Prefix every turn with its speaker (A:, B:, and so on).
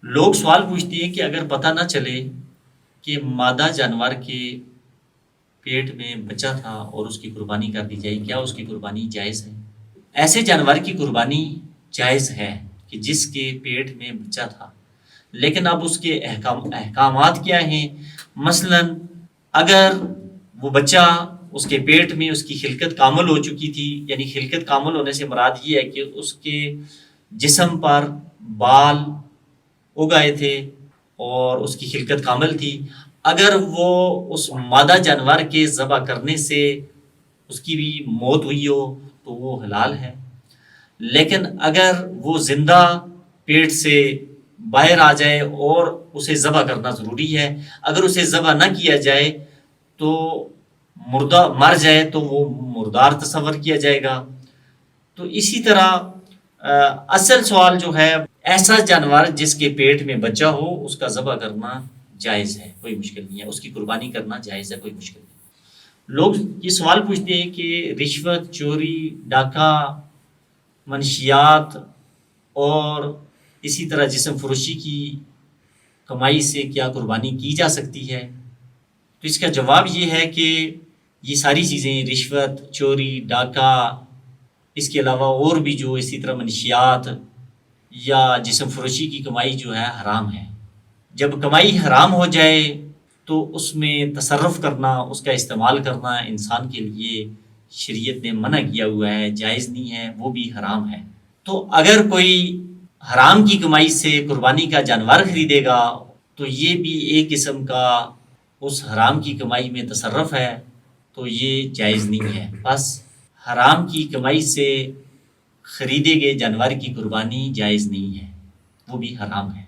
A: لوگ سوال پوچھتے ہیں کہ اگر پتہ نہ چلے کہ مادہ جانور کے پیٹ میں بچہ تھا اور اس کی قربانی کر دی جائے، کیا اس کی قربانی جائز ہے؟ ایسے جانور کی قربانی جائز ہے کہ جس کے پیٹ میں بچہ تھا، لیکن اب اس کے احکامات کیا ہیں؟ مثلا اگر وہ بچہ اس کے پیٹ میں اس کی خلقت کامل ہو چکی تھی، یعنی خلقت کامل ہونے سے مراد یہ ہے کہ اس کے جسم پر بال اگائے تھے اور اس کی خلقت کامل تھی، اگر وہ اس مادہ جانور کے ذبح کرنے سے اس کی بھی موت ہوئی ہو تو وہ حلال ہے۔ لیکن اگر وہ زندہ پیٹ سے باہر آ جائے اور اسے ذبح کرنا ضروری ہے، اگر اسے ذبح نہ کیا جائے تو مردہ مر جائے تو وہ مردار تصور کیا جائے گا۔ تو اسی طرح اصل سوال جو ہے، ایسا جانور جس کے پیٹ میں بچہ ہو اس کا ذبح کرنا جائز ہے، کوئی مشکل نہیں ہے، اس کی قربانی کرنا جائز ہے، کوئی مشکل نہیں۔ لوگ یہ سوال پوچھتے ہیں کہ رشوت، چوری، ڈاکہ، منشیات اور اسی طرح جسم فروشی کی کمائی سے کیا قربانی کی جا سکتی ہے؟ تو اس کا جواب یہ ہے کہ یہ ساری چیزیں، رشوت، چوری، ڈاکہ، اس کے علاوہ اور بھی جو اسی طرح منشیات یا جسم فروشی کی کمائی جو ہے حرام ہے۔ جب کمائی حرام ہو جائے تو اس میں تصرف کرنا، اس کا استعمال کرنا انسان کے لیے شریعت نے منع کیا ہوا ہے، جائز نہیں ہے، وہ بھی حرام ہے۔ تو اگر کوئی حرام کی کمائی سے قربانی کا جانور خریدے گا تو یہ بھی ایک قسم کا اس حرام کی کمائی میں تصرف ہے، تو یہ جائز نہیں ہے۔ بس حرام کی کمائی سے خریدے گئے جانور کی قربانی جائز نہیں ہے، وہ بھی حرام ہے۔